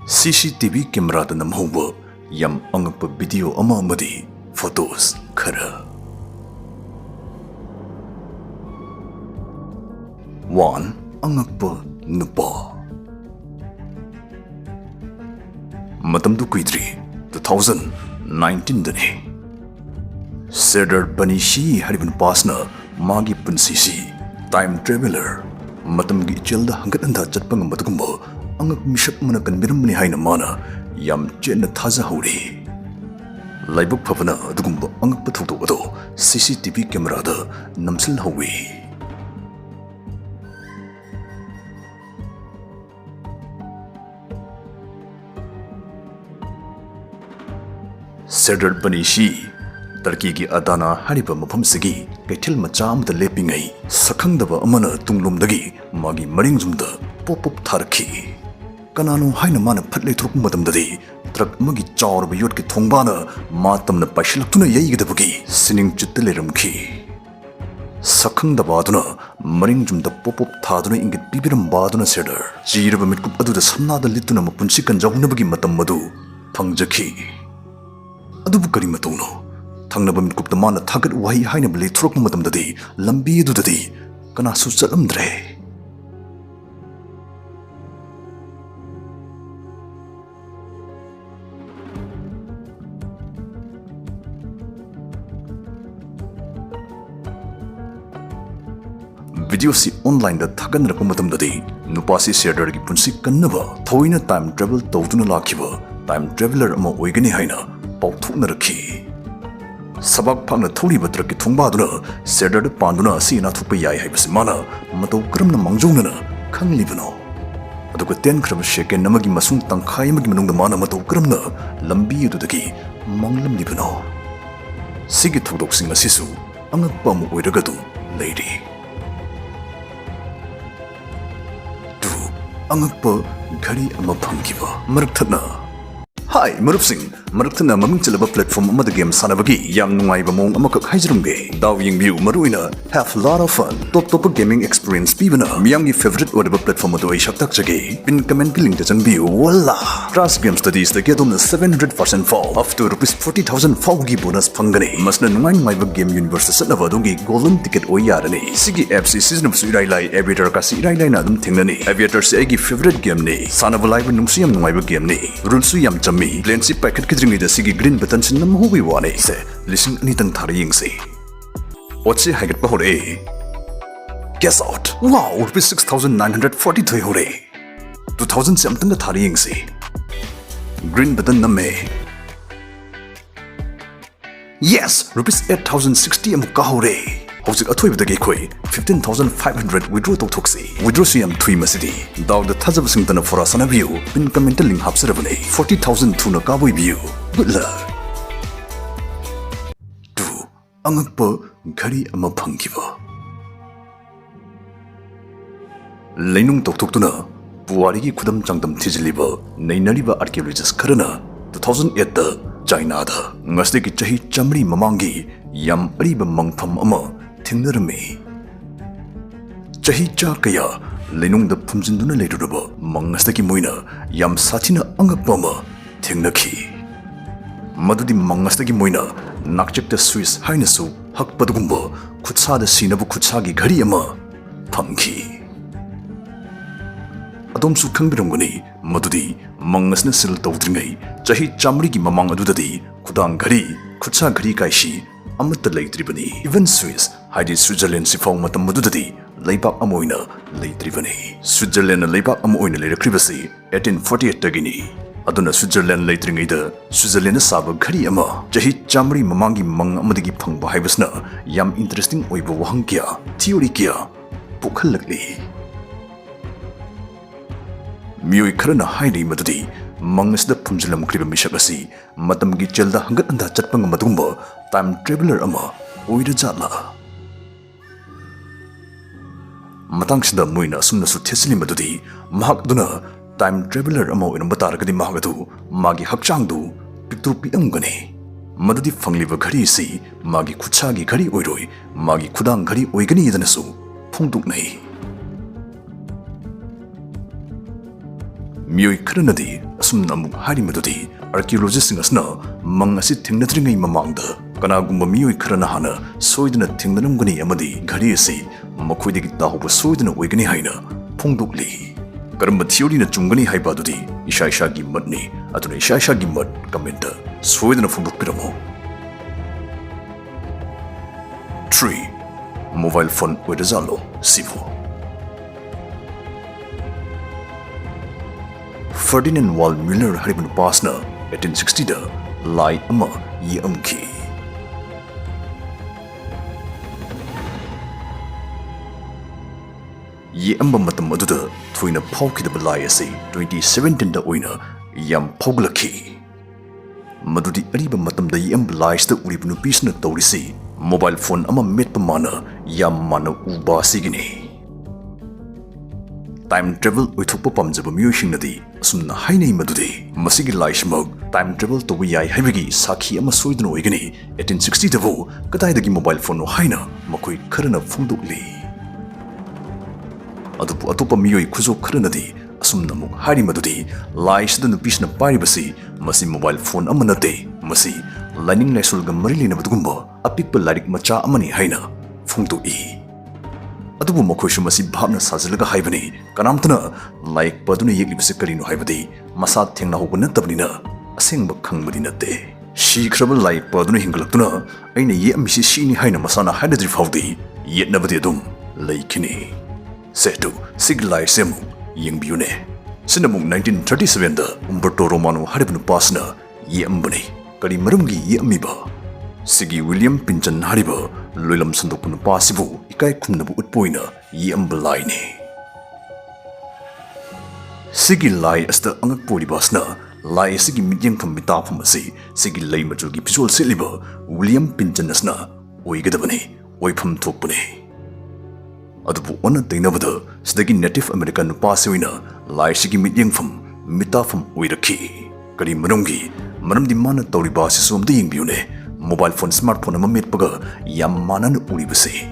CCTV Camerada Namhouba Yam Angakpa video amamadi photos khara. 1. Angakpa Nupa Matamdu Kuidri 2019 dani Serdar Banishi Hariban Pasna Magi Punsisi Time Traveler Matamgi Chelda Hangatanda Chatpang Matagumba Angak Mishak Manakan Biramni Haina Mana Yam Chen Taza Hori Laibuk Pavana Dugumba Angak Patuto CCTV Camerada Namsil Hawi Serdar Banishi Turkey ki Adana Hariba Mapamsigi Kaitil Macham the Lepingai Sakangdaba Amana Tunglumdagi Magi Maringzumda Pop Tarki Kanano Haina Mana Patle Trukmadamdadi Trak Magi Char Bayotki Tongbana Matam the Pashiltuna Yagabugi Sinning Chitileramki Sakangdabaduna Maringzum the Pop Taduna Ingit Bibiram Baduna Serdar Jirabamikup Adu the Sana the Lituna Mapunsikan Jaunabagi Matamadu Pangjaki Adubu Karimatono Tangnabam Kuptamana Tagat Wahi Hainabli Trukmatam Dadi Lambi Dudadi Kanasu Salamdre Video si online da Tagan Rakumatam Dadi Nupasi Serdar ki Punsi Kannava Thoina time travel Tawduna Lakiva Time traveler Ama Oigani Haina Pauthukna Rakhi Sabak Pangna Tholi Batraki Tungbaduna Serdar Panduna Sina Thupayai Haibsimana Mato Kramna Mangjuna Kang Libano Aduka 10 Kram Shake Namagi Masung Tangkai Magimanung Mana Mato Kramna Lambi Dudaki Manglam Libano Sigi Tudok Singa Sisu Angakpa Muiragadu Lady Du Angakpa Gari Amapangiva Maraktana Hi, Marup Singh, Maraktana Maming Chalaba platform Mother Game Sanabagi, Yam Nungai Bamong Amakak Hajrumge, Dawing View Maruina, have a lot of fun. Top gaming experience Pivana, Miyangi favorite whatever platform of the way Shaktak Jagi, Pin comment killing the View, voila! Class game studies the get on the 700% fall, up to rupees 40,000 Faugi bonus Pangani, Masna Nungai My Game Universe Sanavadungi, Golden Ticket Oyarani, Sigi FC season of Suirai, Aviator Kasi Rai Nadum Tingani, Aviator Segi favorite game ni, Sanavalai Numsiam Nungai game ni, Rulsuyam Cham. Plenty packet kidring the Sigi green buttons in Namhouba wane say listen anything tarrying say what's a haggard pahore guess out wow rupees 6,943 hore 2,000 something the tarrying say green button name yes rupees 8,060 amukahore Howsik Atoi with the Gakoi 15,500 withdraw to Toxi. Withdraw Siam Tui Masidi. Dow the Tazabasington for us on a view. Pin commenting Hapserabane 40,000 to Nakawi view. Good luck. 2. Angakpa Gari Amapangiva Lainung Toktuna Buarigi Kudam Changdam Tijiliba Nainariba Archaeologist Karana 2008 China da Ngastiki Chahi Chamri Mamangi Yam Ariba Mangpam Ama Tinnerame Chahi Chakaya Lenung the Pumzinduna Lateraba Mangastaki Moina Yam Satina Angakpama Tingnaki Madudi Mangastaki Moina Nakchek the Swiss Hainesu Hak Padugumba Kutsa the Sinabu Kutsagi Gariama Punky Adom Sukang Birangoni Madudi Mangasna Sil Tawdringai Chahi Chamri ki Mamang Adudadi Kudang Gari Kutsa Gari Kaishi Amata Laitribani Even Swiss Haidi Switzerland Sifong Matamududi Laibak Amoina Laitribani Switzerland Laibak Amoina Lairkribasi 1848 Tagini Aduna Switzerland Laitringida Switzerland Saba Gari Ama Jahi Chamri Mamangi Mang Amadigi Pangba Haibasna Yam interesting Oiba Wahangkia Theory Kia Pukhalakli Mui Karana Haidi Madudi Mangas the Punjalam Kriba Mishakasi Matam Gichelda Hangat and the Chatpang Madumba Time Traveler Ama Oida Jala Matangsh the Muina Sumnasu Tesli Madudi Mahakduna Time Traveler Amo in Bataragadi Mahagadu Magi Hakchangdu Pictupi Angani Madudi Fangliva Garisi Magi Kuchagi Gari Oiroi Magi Kudang Gari Oigani Danasu Pungduk Nei Miyoi Karanadi, Asum Namuk Hari Madudi, archaeologists in Asna, Mangasi Tingnatring Mamangda, Kanagumba Miyoi Karanahana, Soidana Tingnamgani Amadi, Gariasi, Makwidi Tahu was Soidana Wigani Haina, Pongdukli. Karamba theory na Chungani Haibadudi, Ishashagi Mudni, Atun Ishashagi Mud, Commenter, Soidana Fubukiramo. 3. Mobile phone with Zalo, Sivo. Ferdinand Wall Miller Hariban Pasna, 1860, Lai Ama, Yamki. Yamba Matamaduda, Twina Pauki the Balayasi, 2017 the winner, Yam Poglaki. Madudi Ariba Matam the Yam lies the Uribunu Pisna Torisi, mobile phone ama Metpamana, Yam Mana Uba Sigini. Time travel with Upamjaba Mushinadi, Sumna Haine Madudi, Masigi Laishmog, time travel to Wiyai Hevigi, Saki Ama Soidno Igani, 1860 the Vo, Katayagi mobile phone Haina, Makui Karana Funduli. Atupa Miyoi Kuzo Karanadi, Asumnamuk Hari Madudi, Laish the Nupishna Paribasi, Masi mobile phone Amanate, Masi, Lining Nasulga Marilina Budgumba, a people like Macha Amani Haina, Funtu E. Atubu Mokushu Masi Bhabna Sazilaga Haibani, Kanamtana, like Paduna Yelibisikarino Haibadi, Masat Tingna Hubanatabina, a sing Bakangmadinate. She crabble like Paduna Hingalatuna, Aina Yam Shini Haina Masana Hadadri Faudi, yet never did dum, Laikini. Setu, Siglai Semu, Ying Bune. Sinamung 1937 the Umberto Romano Haribnu Pasna, Yambani, Kari Marungi Yamiba. Sigi William Pinchan Hariba, Lulam Sandokun Pasibu, Ikai Kunabu Utpoina, Yambalaini. Sigi Lai as the Angakpuri Basna, Lai Sigi Midian from Mitapamasi, Sigi Lai Majugi Pisual Siliba, William Pinchanasna, Oigadabani, Oipam Topuni. Adupu ona Dainavada, Stagi Native American Paswina, Lai Sigi Midian from Mitafam Oiraki, Kari Marungi, Maram Dimana Toribasi Sum the Bune. Mobile phone smartphone ama metpaga yammanan uribase.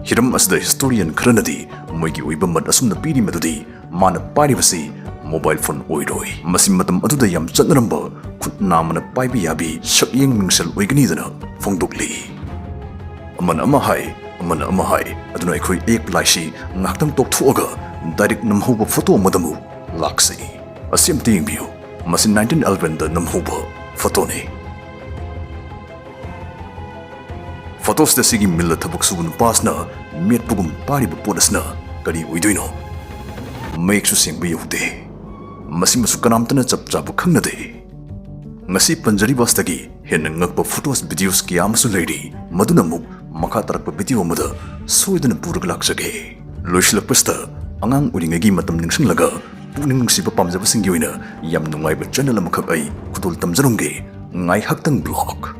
Hiram as the historian Kranadi, Moigi Uibamat asum the piri medudi, mana paribasi, mobile phone oiroi. Masimatam adu the yam chatnamba, kut namana paibi yabi, shak ying mingsel oiganidana, fongdukli. Aman amahai, aduna ekoi ek laishi, naktam tok tuoga, direct Namhouba photo madamu, laksi. Asim ting view, masin 1911 the Namhouba. Photone. Photos the Sigi Miller Tabuksun Pasna, Miet Pugum Paribu Podasna, Kari Uiduino. Makes you sing be of day. Masimasukanamtana Chapu de. Nasi Panjari Bastagi, Henangakpa photos videos Kiamasu lady, Madunamuk, Makatarapa video mother, Soidan Purglaksage. Lushla Pesta, Angang Udingagi Matam Ningshin Laga. Puning Sipa Pamza Singuina, Yam Nungai Channel Makabai, Kutul Tamzarungi, Ngai Haktang Block.